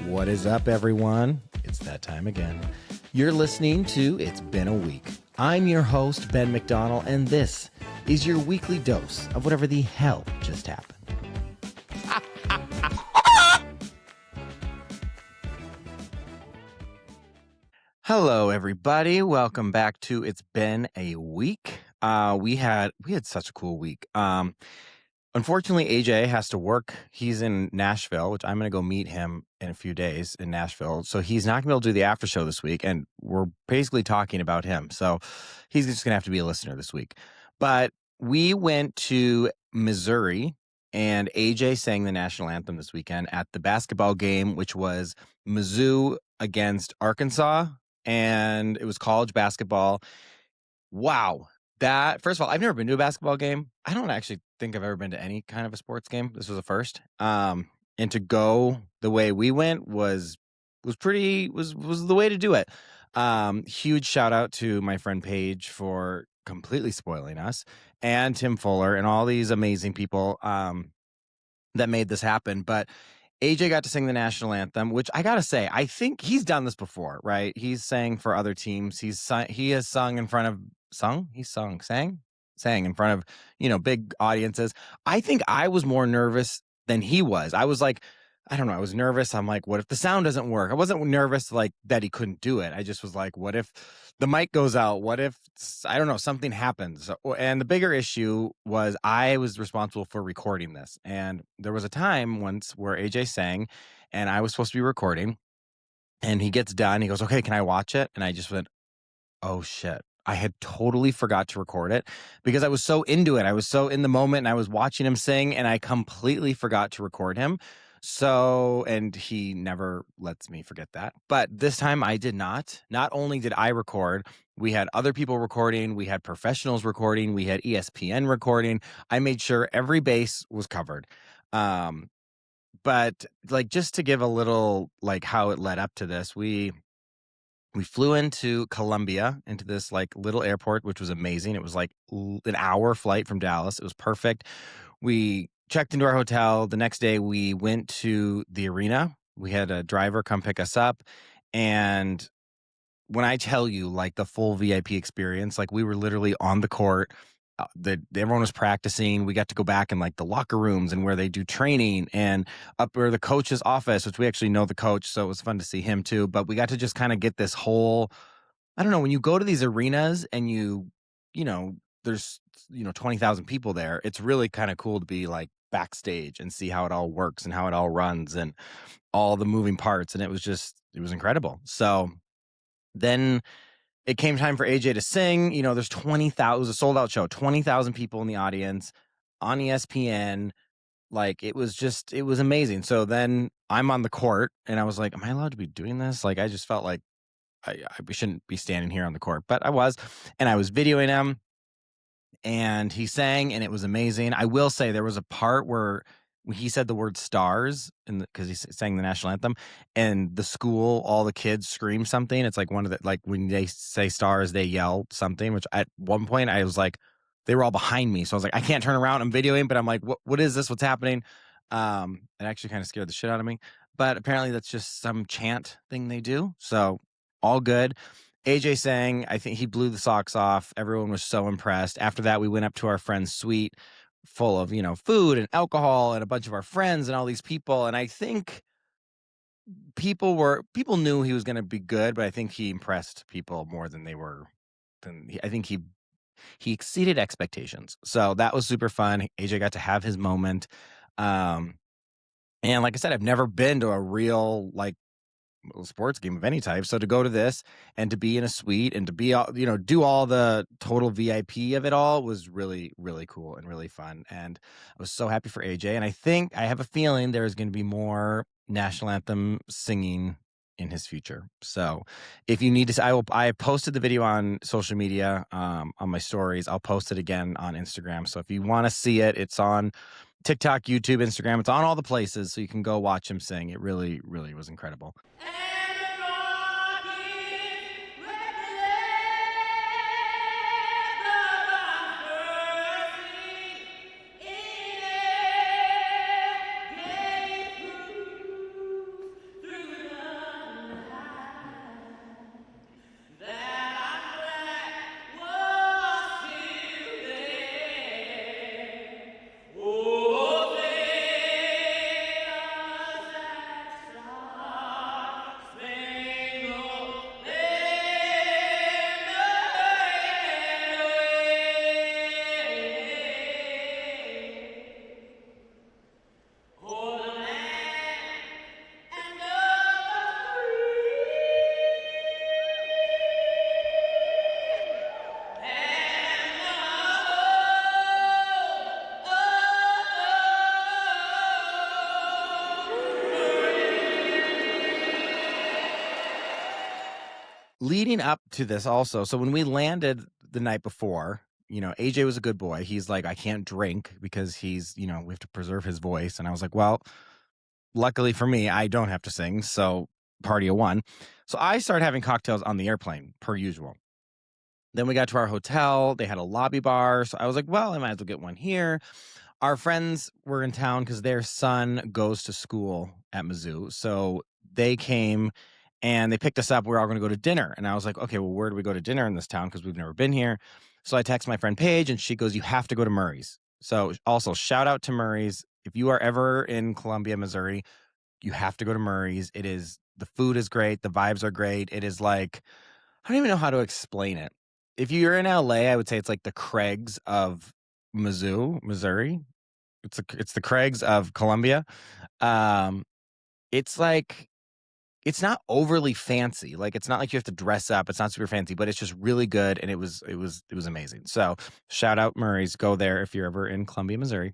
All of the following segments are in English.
What is up, everyone? It's that time again. You're listening to It's Been a Week. I'm your host, Ben McDonald, and this is your weekly dose of whatever the hell just happened. Hello, everybody. Welcome back to It's Been a Week. We had such a cool week. Unfortunately, AJ has to work. He's in Nashville, which I'm going to go meet him in a few days in Nashville. So he's not going to be able to do the after show this week, and we're basically talking about him. So he's just going to have to be a listener this week. But we went to Missouri, and AJ sang the national anthem this weekend at the basketball game, which was Mizzou against Arkansas, and it was college basketball. Wow. That, first of all, I've never been to a basketball game. I don't actually think I've ever been to any kind of a sports game. This was the first. And to go the way we went was the way to do it. Huge shout out to my friend Paige for completely spoiling us, and Tim Fuller and all these amazing people that made this happen. But AJ got to sing the national anthem, which I gotta say, I think he's done this before, right? He's sang for other teams. He has sung in front of sang in front of, big audiences. I think I was more nervous than he was. I was like, I don't know. I was nervous. I'm like, what if the sound doesn't work? I wasn't nervous like that he couldn't do it. I just was like, what if the mic goes out? What if, I don't know, something happens? And the bigger issue was I was responsible for recording this. And there was a time once where AJ sang and I was supposed to be recording, and he gets done. He goes, okay, can I watch it? And I just went, oh shit. I had totally forgot to record it because I was so into it. I was so in the moment, and I was watching him sing, and I completely forgot to record him. So, and he never lets me forget that. But this time I did not. Not only did I record, we had other people recording, we had professionals recording, we had ESPN recording. I made sure every base was covered. But like, just to give a little, like, how it led up to this, we flew into Columbia, into this like little airport, which was amazing. It was like an hour flight from Dallas. It was perfect. We checked into our hotel. The next day we went to the arena. We had a driver come pick us up. And when I tell you like the full VIP experience, like we were literally on the court. Everyone was practicing. We got to go back in like the locker rooms and where they do training, and up where the coach's office, which we actually know the coach. So it was fun to see him too. But we got to just kind of get this whole, I don't know, when you go to these arenas and there's 20,000 people there, it's really kind of cool to be like backstage and see how it all works and how it all runs and all the moving parts. And it was incredible. So then it came time for AJ to sing. There's 20,000, sold out show, 20,000 people in the audience on ESPN. Like, it was amazing. So then I'm on the court and I was like, am I allowed to be doing this? Like, I just felt like I shouldn't be standing here on the court, but I was, and I was videoing him, and he sang, and it was amazing. I will say there was a part where he said the word stars, because he sang the national anthem, and the school, all the kids scream something. It's like one of the, like when they say stars, they yell something, which at one point I was like, they were all behind me. So I was like, I can't turn around. I'm videoing, but I'm like, what is this? What's happening? It actually kind of scared the shit out of me, but apparently that's just some chant thing they do. So all good. AJ sang. I think he blew the socks off. Everyone was so impressed. After that, we went up to our friend's suite full of, food and alcohol and a bunch of our friends and all these people. And I think people knew he was going to be good, but I think he impressed people more than I think he exceeded expectations. So that was super fun. AJ got to have his moment. And like I said, I've never been to a real, like, sports game of any type. So to go to this and to be in a suite and to be, do all the total VIP of it all was really, really cool and really fun. And I was so happy for AJ. And I have a feeling there's going to be more national anthem singing in his future. So if you need to, I posted the video on social media, on my stories. I'll post it again on Instagram. So if you want to see it, it's on TikTok, YouTube, Instagram. It's on all the places, so you can go watch him sing. It really, really was incredible. leading up to this also, so when we landed the night before, AJ was a good boy. He's like, I can't drink because we have to preserve his voice. And I was like, well, luckily for me, I don't have to sing. So party of one. So I started having cocktails on the airplane per usual. Then we got to our hotel. They had a lobby bar. So I was like, well, I might as well get one here. Our friends were in town because their son goes to school at Mizzou. So they came and they picked us up. We are all going to go to dinner. And I was like, okay, well, where do we go to dinner in this town? Because we've never been here. So I text my friend Paige and she goes, you have to go to Murray's. So also shout out to Murray's. If you are ever in Columbia, Missouri, you have to go to Murray's. The food is great. The vibes are great. It is like, I don't even know how to explain it. If you're in LA, I would say it's like the Craigs of Mizzou, Missouri. It's the Craigs of Columbia. Um, it's like it's not overly fancy. Like it's not like you have to dress up. It's not super fancy, but it's just really good, and it was amazing. So shout out Murray's. Go there if you're ever in Columbia, Missouri.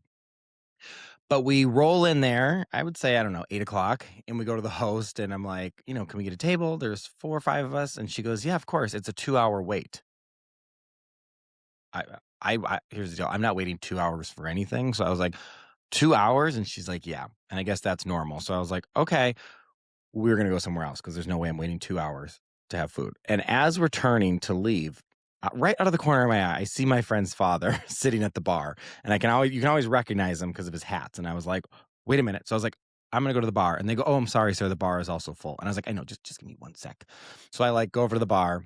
But we roll in there, I would say, I don't know, 8 o'clock, and we go to the host, and I'm like, can we get a table? There's 4 or 5 of us. And she goes, yeah, of course. It's a 2-hour wait. Here's the deal. I'm not waiting 2 hours for anything. So I was like, 2 hours? And she's like, yeah. And I guess that's normal. So I was like, okay, we're going to go somewhere else because there's no way I'm waiting 2 hours to have food. And as we're turning to leave, right out of the corner of my eye, I see my friend's father sitting at the bar, and you can always recognize him because of his hats. And I was like, wait a minute. So I was like, I'm going to go to the bar. And they go, oh, I'm sorry, sir. The bar is also full. And I was like, I know, just give me 1 sec. So I go over to the bar,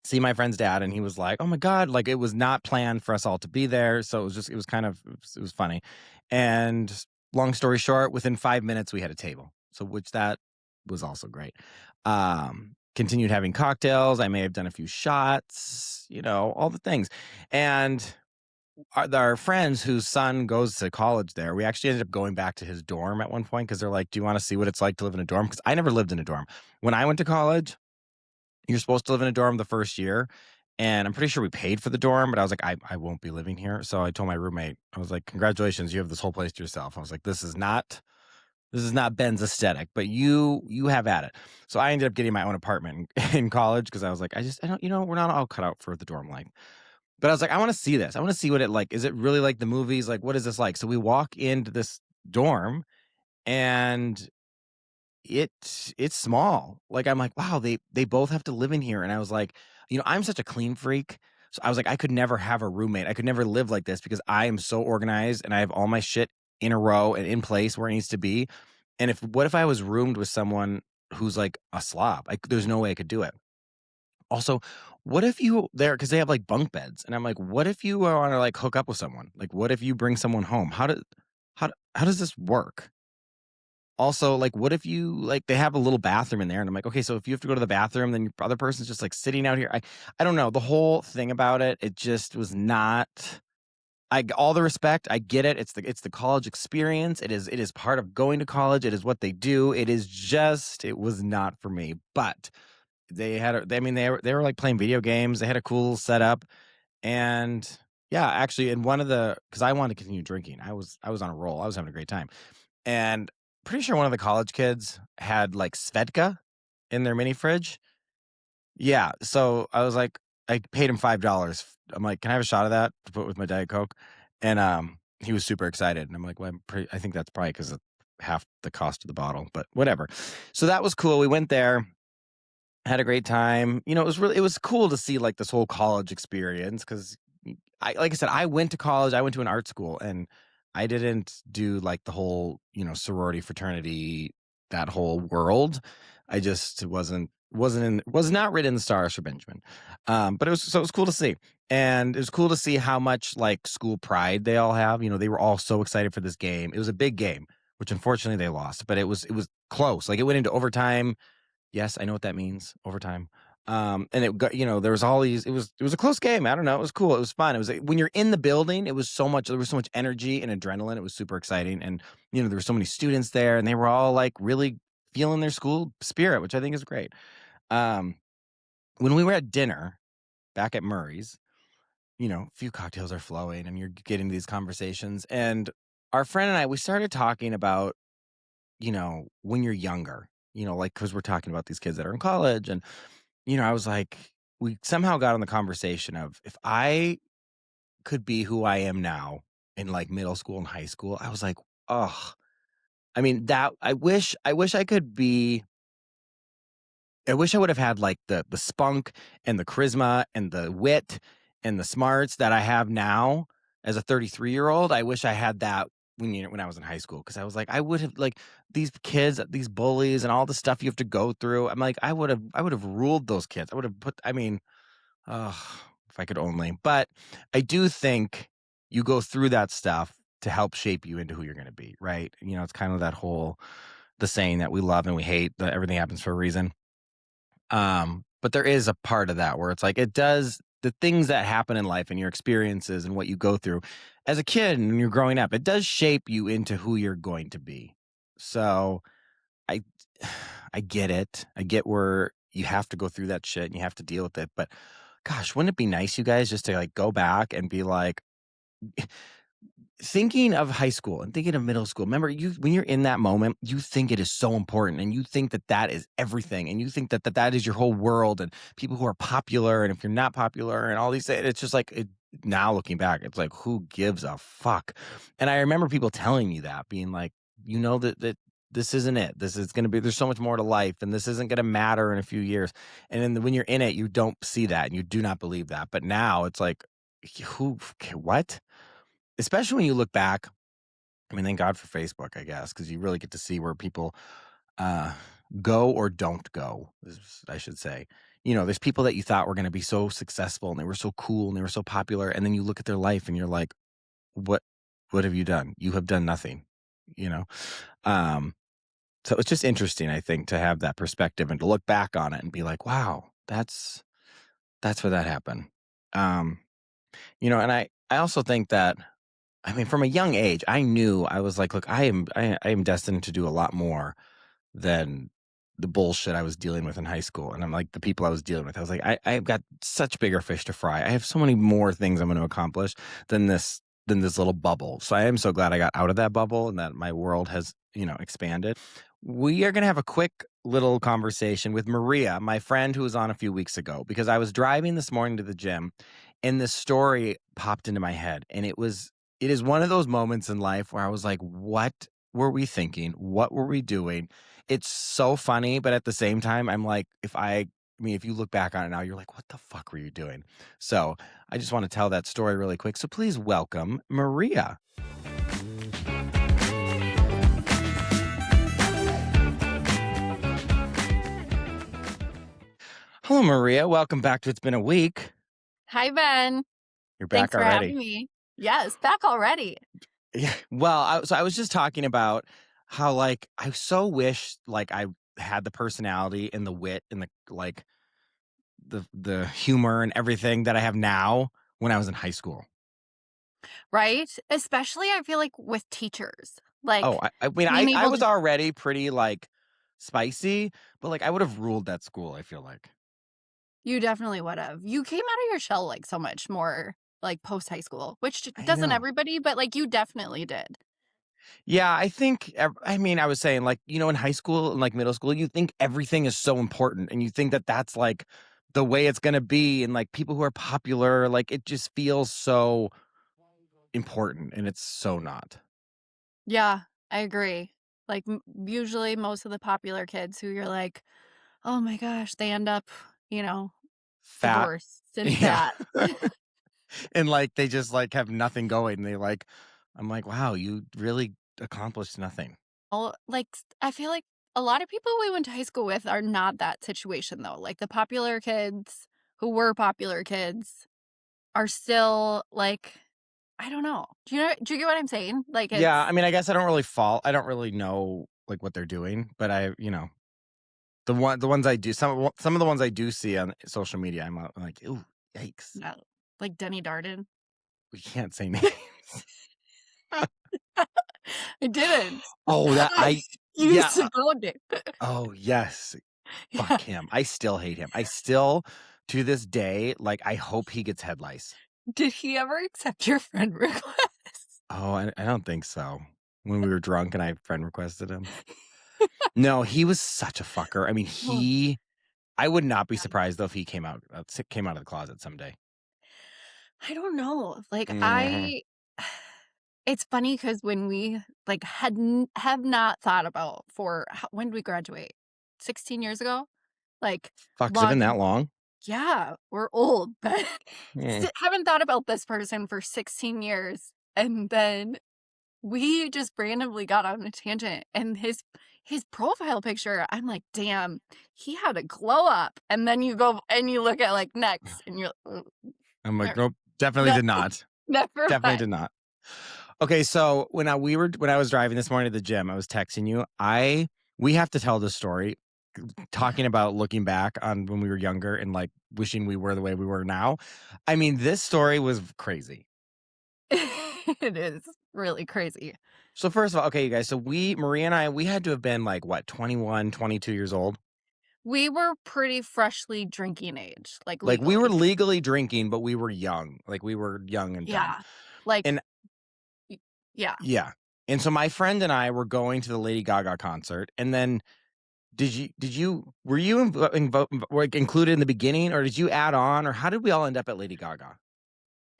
see my friend's dad, and he was like, oh my God, like it was not planned for us all to be there. So it was funny. And long story short, within 5 minutes, we had a table. So which that was also great. Continued having cocktails. I may have done a few shots, all the things. And our friends whose son goes to college there, we actually ended up going back to his dorm at one point because they're like, do you want to see what it's like to live in a dorm? Because I never lived in a dorm. When I went to college, you're supposed to live in a dorm the first year. And I'm pretty sure we paid for the dorm, but I was like, I won't be living here. So I told my roommate, I was like, congratulations, you have this whole place to yourself. I was like, this is not Ben's aesthetic, but you have at it. So I ended up getting my own apartment in college because I was like, I don't, we're not all cut out for the dorm life. But I was like, I want to see this. I want to see what it like. Is it really like the movies? Like, what is this like? So we walk into this dorm and it's small. Like, I'm like, wow, they both have to live in here. And I was like, I'm such a clean freak. So I was like, I could never have a roommate. I could never live like this because I am so organized and I have all my shit in a row and in place where it needs to be. And what if I was roomed with someone who's like a slob? There's no way I could do it. Also, what if because they have like bunk beds, and I'm like, what if you want to like hook up with someone? Like, what if you bring someone home? How does this work? Also, like, what if they have a little bathroom in there, and I'm like, okay, so if you have to go to the bathroom, then your other person's just like sitting out here. I don't know. The whole thing about it just was not. All the respect, I get it. It's the college experience. It is part of going to college. It is what they do. It was not for me. But they were like playing video games. They had a cool setup, and yeah, actually, in because I wanted to continue drinking. I was on a roll. I was having a great time, and pretty sure one of the college kids had like Svedka in their mini fridge. Yeah, so I was like, I paid him $5. I'm like, can I have a shot of that to put with my Diet Coke? And he was super excited, and I'm like, well, I think that's probably because of half the cost of the bottle, but whatever. So that was cool. We went there, had a great time. It was cool to see like this whole college experience because like I said, I went to college. I went to an art school, and I didn't do like the whole, sorority fraternity, that whole world. I just was not written in the stars for Benjamin. But it was cool to see. And it was cool to see how much like school pride they all have. They were all so excited for this game. It was a big game, which unfortunately they lost, but it was close. Like it went into overtime. Yes, I know what that means, overtime. And it got, there was all these, it was a close game. I don't know. It was cool. It was fun. It was like, when you're in the building, there was so much energy and adrenaline. It was super exciting. And, there were so many students there, and they were all like really feeling their school spirit, which I think is great. When we were at dinner back at Murray's, a few cocktails are flowing and you're getting these conversations. And our friend and I, we started talking about, when you're younger, like, because we're talking about these kids that are in college, and I was like, we somehow got on the conversation of if I could be who I am now in like middle school and high school, I was like, oh, I mean, that I wish I could be I wish I would have had like the spunk and the charisma and the wit and the smarts that I have now as a 33-year-old. I wish I had that when I was in high school because I was like I would have like these kids, these bullies and all the stuff you have to go through. I'm like I would have ruled those kids. I would have put I mean, oh, if I could only. But I do think you go through that stuff to help shape you into who you're going to be, right? It's kind of that whole the saying that we love and we hate that everything happens for a reason. But there is a part of that where it's like it does the things that happen in life and your experiences and what you go through as a kid and you're growing up, it does shape you into who you're going to be. So I I get it. I get where you have to go through that shit and you have to deal with it. But gosh, wouldn't it be nice, you guys, just to like go back and be like, thinking of high school and thinking of middle school, remember you when you're in that moment, you think it is so important and you think that that is everything and you think that is your whole world and people who are popular and if you're not popular and all these it's just like now looking back, it's like who gives a fuck? And I remember people telling me that being like, that this isn't it. This is going to be there's so much more to life and this isn't going to matter in a few years. And then when you're in it, you don't see that and you do not believe that. But now it's like what? Especially when you look back, I mean, thank God for Facebook, I guess, because you really get to see where people uh, go or don't go, I should say. There's people that you thought were going to be so successful and they were so cool and they were so popular. And then you look at their life and you're like, what, what have you done? You have done nothing, you know? Um, so it's just interesting, I think, to have that perspective and to look back on it and be like, wow, that's where that happened. Um, and I also think that I mean, from a young age, I knew I was like, look, I am destined to do a lot more than the bullshit I was dealing with in high school. And I'm like the people I was dealing with. I was like, I've got such bigger fish to fry. I have so many more things I'm going to accomplish than this little bubble. So I am so glad I got out of that bubble and that my world has, expanded. We are going to have a quick little conversation with Maria, my friend who was on a few weeks ago, because I was driving this morning to the gym and this story popped into my head. And it is one of those moments in life where I was like, what were we thinking? What were we doing? It's so funny, but at the same time, I'm like, if you look back on it now, you're like, what the fuck were you doing? So I just want to tell that story really quick. So please welcome Maria. Hello, Maria. Welcome back to It's Been a Week. Hi, Ben. You're back Thanks for already. having me. Yes, back already. Yeah. Well, I was just talking about how like I so wish like I had the personality and the wit and the humor and everything that I have now when I was in high school. Right? Especially I feel like with teachers. Like Oh, I mean, being I able was to already pretty like spicy, but like I would have ruled that school, I feel like. you definitely would have. You came out of your shell like so much more like post high school, which I doesn't know. everybody, but like you definitely did. Yeah, I think I mean, I was saying like, in high school and like middle school, you think everything is so important and you think that that's like the way it's going to be and like people who are popular, like it just feels so important and it's so not. Yeah, I agree. Like usually most of the popular kids who you're like, "Oh my gosh, they end up, you know, Fat. divorced and Yeah. fat." And like they just like have nothing going. And they like I'm like, wow, you really accomplished nothing. Well, like, I feel like a lot of people we went to high school with are not that situation, though. Like, the popular kids who were popular kids are still, like I don't know. Do you get what I'm saying? Like, Yeah, I it's mean, I guess I don't really know like what they're doing, but the ones I do some of the ones I do see on social media, I'm like, ooh, yikes. no, like Denny Darden. We can't say names. I didn't. Oh, that I I used yeah. to go there. Oh, yes. Yeah. Fuck him. I still hate him. I still to this day, like I hope he gets head lice. Did he ever accept your friend request? Oh, I don't think so. When we were drunk and I friend requested him. No, he was such a fucker. I mean, Oh, I would not be Yeah. surprised though if he came out of the closet someday. I don't know. Like, Mhm. I it's funny because when we, like, have not thought about for ho when did we graduate? 16 years ago? Like, Fuck, has it been long that long? yeah, we're old, but Mm. haven't thought about this person for 16 years, and then we just randomly got on a tangent, and his profile picture, I'm like, "Damn, he had a glow up," and then you go and you look at, like, next, and you're I'm like, never "Nope, definitely no, did not. never Definitely mind. did not." Okay, so when I was driving this morning to the gym, I was texting you. We have to tell this story, Yeah. talking about looking back on when we were younger and, like, wishing we were the way we were now. I mean, this story was crazy. It is really crazy. So first of all, okay, you guys, so Maria and I, we had to have been like what, 21, 22 years old. We were pretty freshly drinking age, like, Like we were legally. legally drinking, but we were young. Like we were young and dumb. Yeah. Like, And y yeah. yeah. And so my friend and I were going to the Lady Gaga concert. And then were you like included in the beginning, or did you add on, or how did we all end up at Lady Gaga?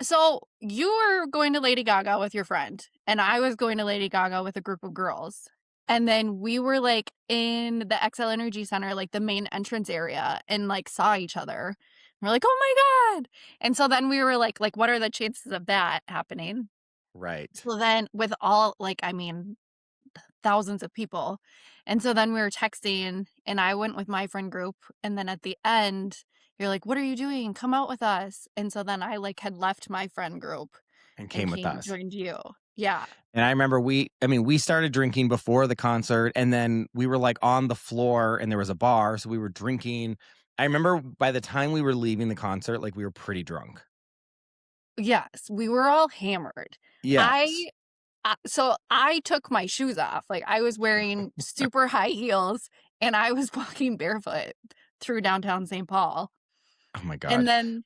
So, you were going to Lady Gaga with your friend, and I was going to Lady Gaga with a group of girls, and then we were, like, in the XL Energy Center, like, the main entrance area, and, like, saw each other. We're like, "Oh my god!" And so then we were like, "What are the chances of that happening?" Right. So then with all like, I mean, thousands of people. And so then we were texting and I went with my friend group. And then at the end, you're like, "What are you doing? Come out with us." And so then I like had left my friend group And and came with came us. joined you. Yeah. And I remember we started drinking before the concert, and then we were, like, on the floor, and there was a bar, so we were drinking. I remember by the time we were leaving the concert, like, we were pretty drunk. Yes, we were all hammered. Yes. I so I took my shoes off. Like I was wearing super high heels and I was walking barefoot through downtown St. Paul. Oh my And god. then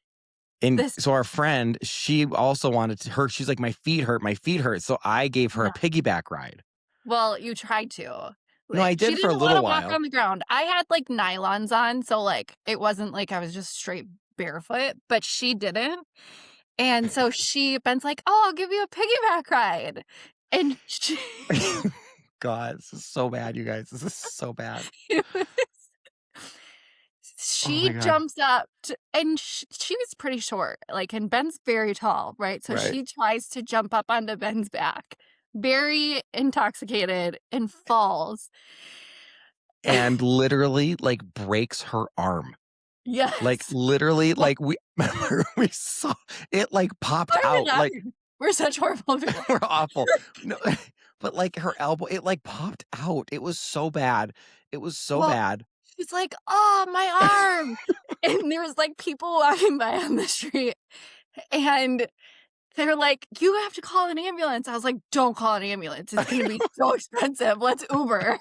And this so our friend, she also wanted to her she's like, my feet hurt," so I gave her a yeah. piggyback ride. Well, you tried to. No, I Like, she did for a didn't little wanna walk while. on the ground. I had, like, nylons on, so, like, it wasn't like I was just straight barefoot, but she didn't, and so Ben's like, "Oh, I'll give you a piggyback ride," and she God, this is so bad, you guys. This is so bad. it was Oh my she god. jumps up to and she was pretty short, like, and Ben's very tall, right? So Right. she tries to jump up onto Ben's back, very intoxicated, and falls. And literally, like, breaks her arm. Like, Yes. literally, Well, like, we we saw it, like, popped why are we out, like, laughing? We're such horrible people. we're awful. No, but, like, her elbow, it, like, popped out. It was so bad. It was so Well, bad. she's like, "Oh, my arm." And there was, like, people walking by on the street, and they're like, "You have to call an ambulance." I was like, "Don't call an ambulance. It's gonna be so expensive. Let's Uber."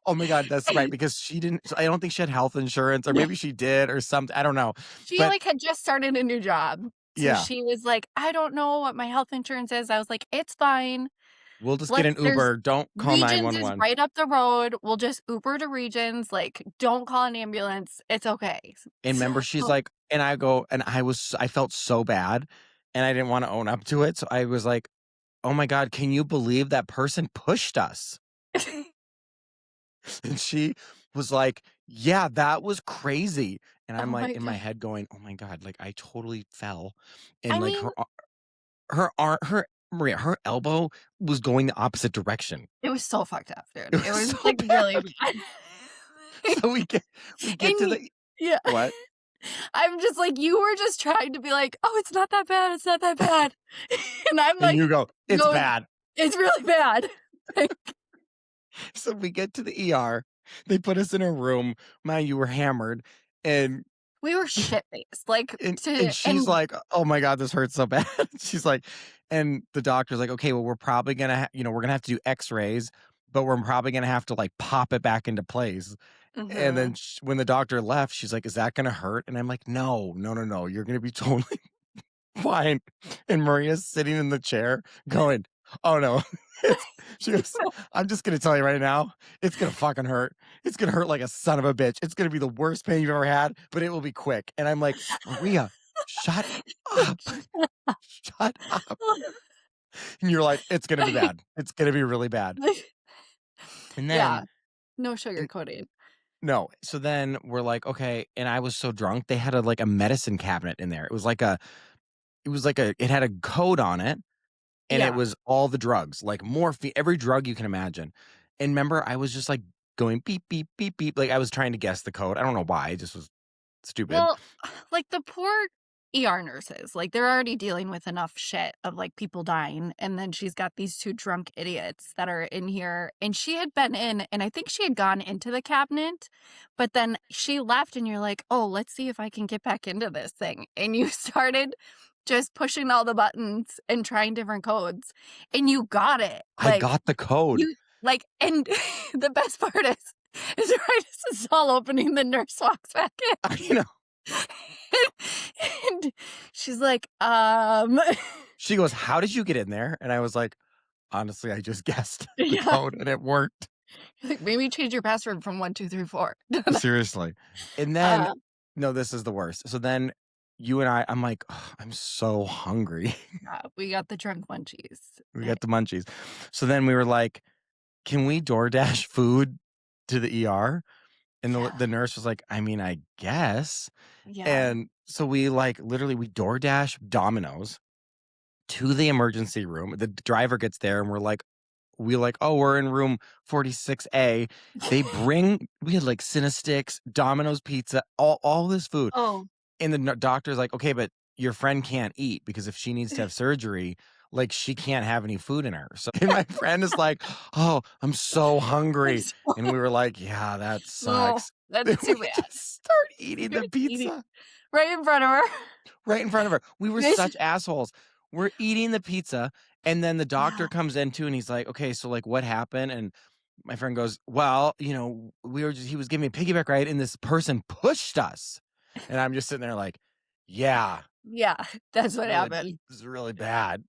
Oh my god, that's right, because she didn't I don't think she had health insurance, or Yeah. maybe she did or something, I don't know. She, But like, had just started a new job. So yeah, she was like, "I don't know what my health insurance is." I was like, "It's fine. we'll just get an There's Uber, don't call Regions is 911. right up the road. We'll just Uber to Regions. Like, don't call an ambulance. It's okay." And remember, she's So like, and I felt so bad, and I didn't wanna own up to it, so I was like, "Oh my god, can you believe that person pushed us?" And she was like, "Yeah, that was crazy." And I'm oh like my in my god. head going, "Oh my god, like I totally fell." And I like mean, her Maria, her elbow was going the opposite direction. it was so fucked up, dude. It It was was, so like, really bad. bad. So we get And to y the yeah. what? I'm just like, you were just trying to be like, "Oh, it's not that bad, it's not that bad." And I'm And you like, go, "It's going, bad." "It's really bad." Like, So we get to the ER. They put us in a room. Mind you, we're hammered. And we were shit-faced, like, and to she's and like, "Oh my god, this hurts so bad." She's like, and the doctor's like, "Okay, well, we're probably gonna we're gonna have to do X-rays, but we're probably gonna have to, like, pop it back into place." And mhm. then when the doctor left, she's like, "Is that gonna hurt?" And I'm like, "No, no, no, no, you're gonna be totally fine." And Maria's sitting in the chair going, Oh, no. It's she goes, "I'm just gonna tell you right now, it's gonna fucking hurt. It's gonna hurt like a son of a bitch. It's gonna be the worst pain you've ever had, but it will be quick." And I'm like, "Maria, shut up. Shut up." And you're like, "It's gonna be bad. It's gonna be really bad." And then Yeah, no and sugarcoating. no, so then we're like, "Okay," and I was so drunk, they had a medicine cabinet in there. It had a code on it, and it Yeah. was all the drugs, like morphine, every drug you can imagine. And remember, I was just, like, going beep, beep, beep, beep, like, I was trying to guess the code. I don't know why, it just was stupid. Well, like, the poor ER nurses, like, they're already dealing with enough shit of, like, people dying, and then she's got these 2 drunk idiots that are in here, and she had been in and I think she had gone into the cabinet, but then she left, and you're like, "Oh, let's see if I can get back into this thing," and you started just pushing all the buttons and trying different codes, and you got it, I like, got the code. you like and the best part is right as it's all opening, the nurse walks back in. You know, And she's like, she goes, "How did you get in there?" And I was like, "Honestly, I just guessed the yeah, code and it worked." like, maybe change your password from 1, 2, 3, 4. Seriously. And then Uh, no, this is the worst. So then you and I'm like, "Ugh, I'm so hungry." yeah, we got the drunk munchies. We Eh, got the munchies. So then we were like, "Can we DoorDash food to the ER?" And yeah, the nurse was like, "I mean, I guess." yeah. And so we, like, literally we DoorDash Domino's to the emergency room. The driver gets there and we're like, "Oh, we're in room 46A." We had, like, Cinesticks, Domino's pizza, all this food. Oh, And the doctor's like, "Okay, but your friend can't eat because if she needs to have surgery, like, she can't have any food in her." So and my friend is like, "Oh, I'm so hungry." it's And we were like, "Yeah, that oh, sucks." that's Then we too bad. just start eating You're the eating pizza right in front of her. right in front of her. We were This such assholes. We're eating the pizza, and then the doctor yeah, comes in too, and he's like, "Okay, so, like, what happened?" And my friend goes, "Well, he was giving me a piggyback ride, and this person pushed us." And I'm just sitting there like, "Yeah, yeah, that's what happened. this is really bad."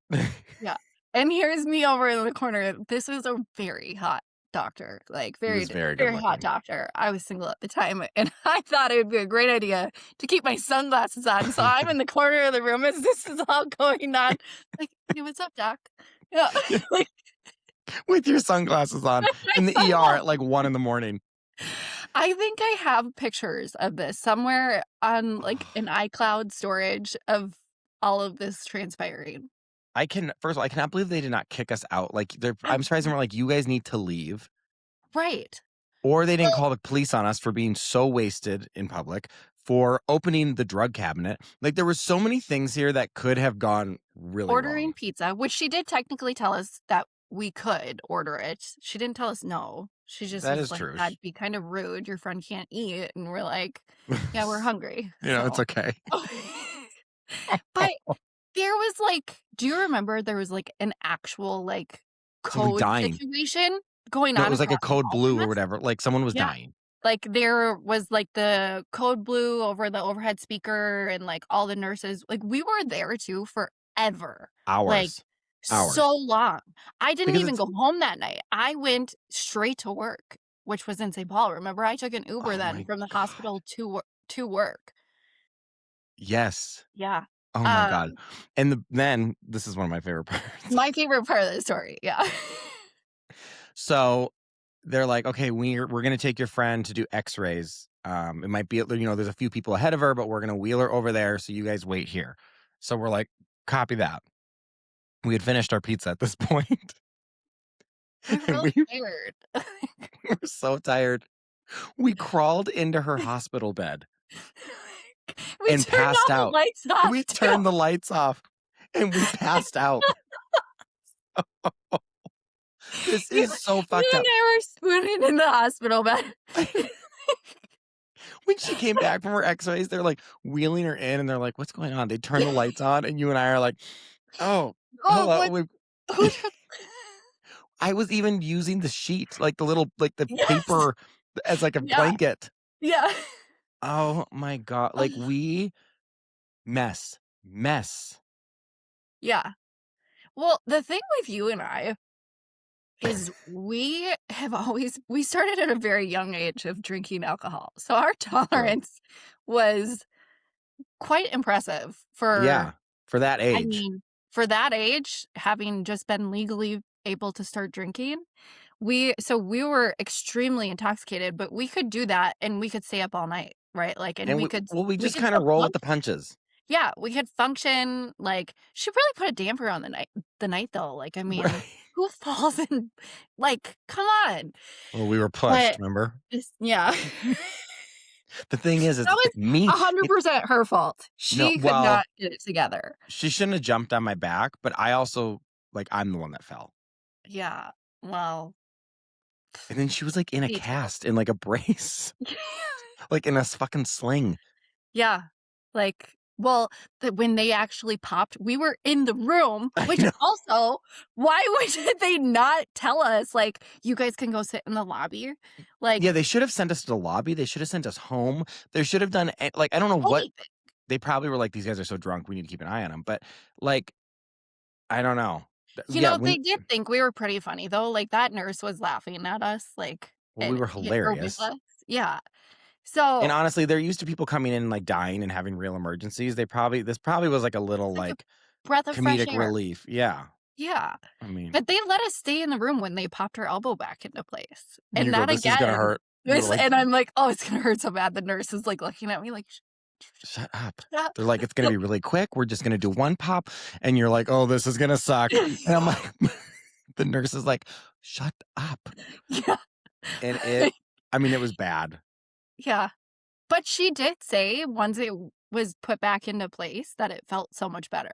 Yeah, and here's me over in the corner. This was a very hot doctor, like, He very was d very good very hot looking. doctor. I was single at the time, and I thought it would be a great idea to keep my sunglasses on, so I'm in the corner of the room as this is all going on, like, "Hey, what's up, doc?" Yeah, Yeah, like, with your sunglasses on my in the ER at, sunglasses. like, 1 in the morning. I think I have pictures of this somewhere on, like, an iCloud storage of all of this transpiring. I can first of all, I cannot believe they did not kick us out, like, I I'm surprised they weren't like, "You guys need to leave." right. Or they didn't Well, call the police on us for being so wasted in public, for opening the drug cabinet. Like, there were so many things here that could have gone really ordering wrong. pizza, which she did technically tell us that we could order it. She didn't tell us no. She just That was is like, true. "That'd be kind of rude. Your friend can't eat." And we're like, "Yeah, we're hungry." It's So okay. but there was, like do you remember there was, like, an actual, like, Someone code dying. situation going No, it on was like a across the code hall from blue or us? whatever, like, someone was Yeah. dying. Like, there was, like, the code blue over the overhead speaker and, like, all the nurses like, we were there too forever, like, Hours. so Hours. long. I didn't Because even it's go home that night. I went straight to work, which was in St. Paul, remember? I took an Uber oh then my from the god. hospital to work. Yes. Yeah. Oh my god. Um, And then this is one of my favorite parts. my favorite part of the story, yeah. So, they're like, "Okay, we're gonna take your friend to do X-rays. It might be, there's a few people ahead of her, but we're gonna wheel her over there, so you guys wait here." So we're like, "Copy that." We had finished our pizza at this point, We're and really tired. we were so tired. We crawled into her hospital bed We and turned passed all the out. lights off We too. turned the lights off, and we passed out. This You is so you fucked and up. I were spooning in the hospital bed. When she came back from her X-rays, they're, like, wheeling her in, and they're like, "What's going on?" They turn the lights on, and you and I are like, "Oh, Oh, hello." what who took I was even using the sheet, like, the Yes. paper as, like, a Yeah, blanket. yeah. Oh my god, like, we mess. Yeah. Well, the thing with you and I is we started at a very young age of drinking alcohol, so our True. tolerance was quite impressive Yeah, for that I age. mean, for that age, having just been legally able to start drinking, we were extremely intoxicated, but we could do that and we could stay up all night, right? Like, and And we we just could kinda still roll with the function. punches. Yeah, we could function, like, she really put a damper on the night though, like, I mean, Right. who falls in like, come on. Well, we were pushed, But remember? this yeah. The thing is That was me, it 100% her fault. no, She could well, not get it together. she shouldn't have jumped on my back, but I also like, I'm the one that fell. Yeah, well, And then she was, like, in a details. cast, in, like, a brace, like, in a fucking sling. Yeah, like, well, when they actually popped, we were in the room, I which know. also, why would they not tell us, like, "You guys can go sit in the lobby?" Yeah, Like, they should have sent us to the lobby, they should have sent us home, they should have done like, I don't know what anything. they probably were like, "These guys are so drunk, we need to keep an eye on them," but, like, I don't know. Yeah, They when did think we were pretty funny, though, like, that nurse was laughing at us, like, well, we were or with hilarious. us. Yeah. And So, honestly, they're used to people coming in, like, dying and having real emergencies, this probably was, like, a little, it's like a like, breath of fresh comedic air. relief. Yeah. Yeah. I mean, But they let us stay in the room when they popped her elbow back into place, you and go, that "This is gonna again hurt." You were like, and I'm like, "Oh, it's gonna hurt so bad." The nurse is, like, looking at me like, "Shut up." shut up." They're like, "It's gonna be really quick, we're just gonna do 1 pop," and you're like, "Oh, this is gonna suck." And I'm like the nurse is like, "Shut up." Yeah. And I mean, it was bad. Yeah. But she did say once it was put back into place that it felt so much better.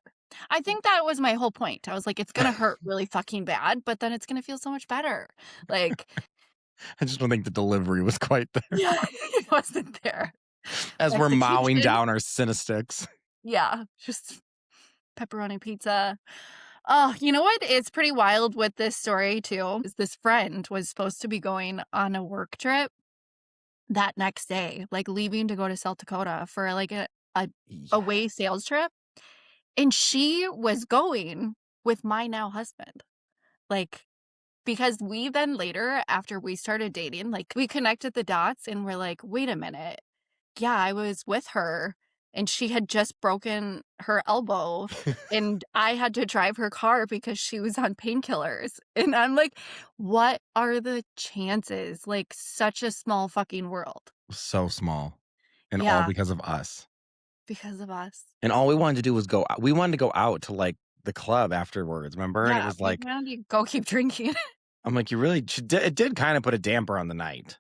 I think that was my whole point. I was like, "It's gonna hurt really fucking bad, but then it's gonna feel so much better." Like, I just don't think the delivery was quite there yeah, it wasn't there. as we're mowing Execution, down our Cinesticks. yeah, just pepperoni pizza. Oh, you know what? It's pretty wild with this story too, is this friend was supposed to be going on a work trip that next day, like, leaving to go to South Dakota for, like, a away Yes. sales trip, and she was going with my now husband, like, because we then later, after we started dating, like, we connected the dots and we're like, "Wait a minute, yeah, I was with her, and she had just broken her elbow, and I had to drive her car because she was on painkillers." And I'm like, "What are the chances?" Like, such a small fucking world. So small, and all Yeah, because of us. because of us. And all we wanted to do was go we wanted to go out to, like, the club afterwards, remember? And it Yeah, was we like wanted to go keep drinking. I'm like, "You really" it did kinda put a damper on the night.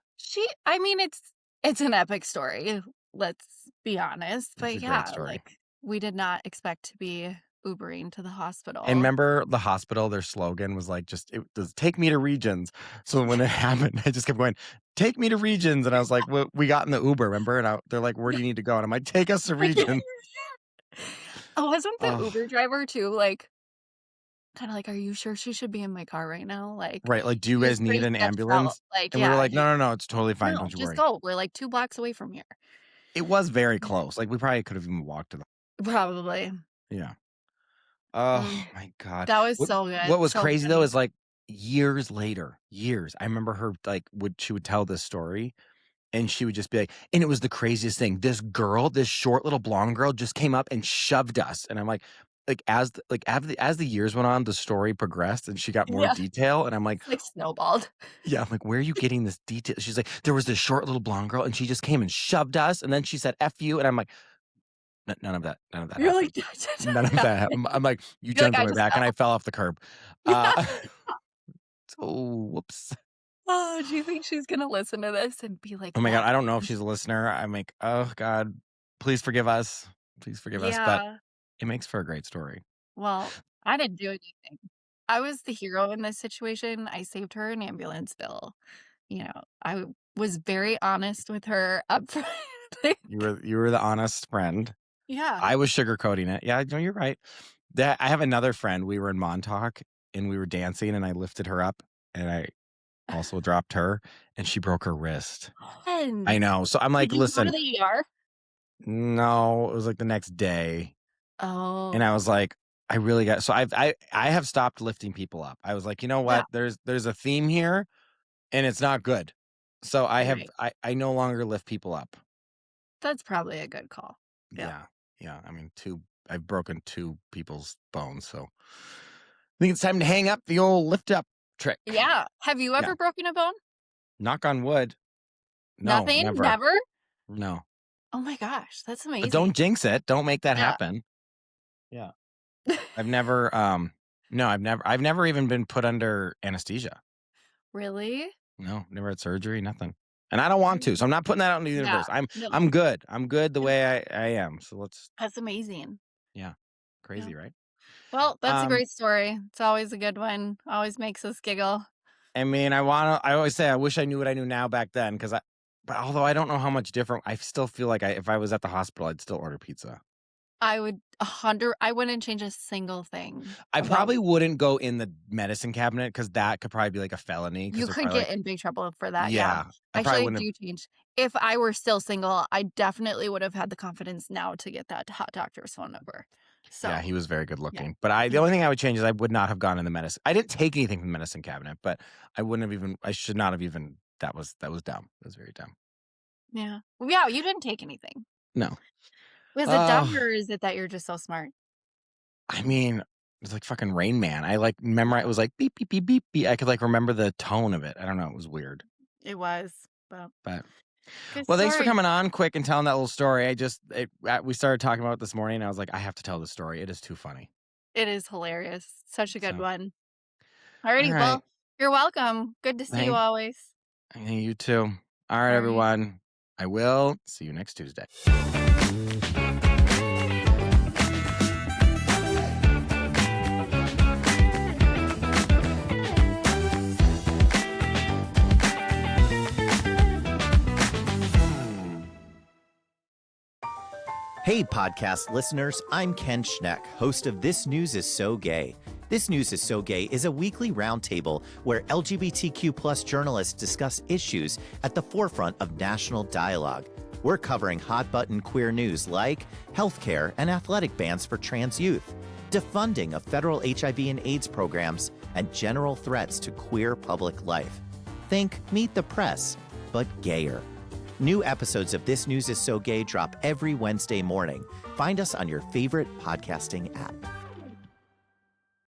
I mean, it's an epic story, let's be honest, It's but a great yeah, story. like, we did not expect to be Ubering to the And hospital. remember the hospital, their slogan was like, just it was, "Take me to Regions." So when it happened, I just kept going, "Take me to Regions," and I was like, "Well, we got in the Uber, remember?" And they're like, "Where do you need to go?" And I'm like, "Take us to Regions." Oh, wasn't the Oh, Uber driver too, like, kinda like, "Are you sure she should be in my car right now?" Like, right, like, "Do you he was guys need pretty an sketched out, ambulance? like, And we were yeah, like, "No, he no, no, it's totally fine, "No, don't you just worry." go, we're, like, 2 blocks away from here." It was very Yeah. close, like, we probably could have even walked to the Probably. yeah. Oh Mm, my god. that was What so what good, was so crazy though funny. is, like, years later, years, I remember her, like, she would tell this story. And she would just be like and it was the craziest thing. This girl, this short little blonde girl just came up and shoved us, and I'm like, as the years went on, the story progressed and she got more Yeah, detail, and I'm like, it's, like, snowballed. yeah, I'm like, "Where are you getting this detail?" She's like, "There was this short little blonde girl, and she just came and shoved us, and then she said F you," and I'm like, none of that You're like, happened. "That did None not of that happen." happened." I'm like, "You You're like, jumped on "I my just back, and I fell." fell off the curb." Yeah. Uh, oh, whoops. Oh, do you think she's gonna listen to this and be like, Oh my god, "That I don't know if bitch?" she's a listener. I'm like, "Oh god, please forgive us. Please forgive us," but Yeah. it makes for a great story. Well, I didn't do anything. I was the hero in this situation. I saved her an ambulance bill. I was very honest with her upfront. Like, You were the honest friend. yeah. I was sugarcoating it. Yeah, no, you're right. That I have another friend, we were in Montauk, and we were dancing, and I lifted her up, and I also dropped her, and she broke her wrist. I And know, so I'm like, did you go to "Listen" the ER? no, it was, like, the next day, and I Oh. was like I really got so I have stopped lifting people up. I was like, you know Yeah, what? There's a theme here, and it's not good. So right. I no longer lift people up. That's probably a good call. Yeah. Yeah, yeah. I mean, I've broken 2 people's bones, so I think it's time to hang up the old lift up trick. Yeah. Have you Yeah. ever broken a bone? Knock on wood. No, Nothing? never. Never? No. Oh my gosh, that's But don't amazing. jinx it. Don't make that Yeah. happen. Yeah. I've never no, I've never even been put under anesthesia. Really? No, never had surgery, nothing. And I don't want to. So I'm not putting that out in the Yeah. universe. No, I'm good. I'm good the way I am. So let's that's amazing. yeah. Yeah. Crazy, right? Well, that's a Um great story. It's always a good one. Always makes us giggle. I mean, I always say I wish I knew what I knew now back then cuz I but although I don't know how much different, I still feel like if I was at the hospital, I'd still order pizza. I wouldn't change a single thing I about probably wouldn't go in the medicine cabinet cuz that could probably be like a felony cuz you they're could probably get like, in big trouble for that, yeah. yeah, I probably Actually, I wouldn't have. do change. If I were still single, I definitely would have had the confidence now to get that hot doctor's phone number. Yeah, So, he was very good yeah. looking. But the only thing I would change is I would not have gone in the medicine. I didn't take anything from the medicine cabinet, but I wouldn't have even I should not have even that was dumb. That was very dumb. Yeah. Well, yeah, you didn't take anything. No. Was it dumb Oh, or is it that you're just so smart? I mean, it's like fucking Rain Man. I like remember it was like beep beep beep beep beep. I could like remember the tone of it. I don't know, it was weird. It was, but But good well, thanks for story. coming on quick and telling that little story. We started talking about it this morning and I was like, I have to tell this story. It is too funny. It is hilarious. Such a good So, one. all Alrighty, right. well, you're welcome. Good to see you Thank always. you too. All right, Alright. everyone. I will see you next Tuesday. Hey, podcast listeners, I'm Ken Schneck, host of This News is So Gay. This News is So Gay is a weekly roundtable where LGBTQ+ journalists discuss issues at the forefront of national dialogue. We're covering hot-button queer news like healthcare and athletic bans for trans youth, defunding of federal HIV and AIDS programs, and general threats to queer public life. Think Meet the Press, but gayer. New episodes of This News is So Gay drop every Wednesday morning. Find us on your favorite podcasting app.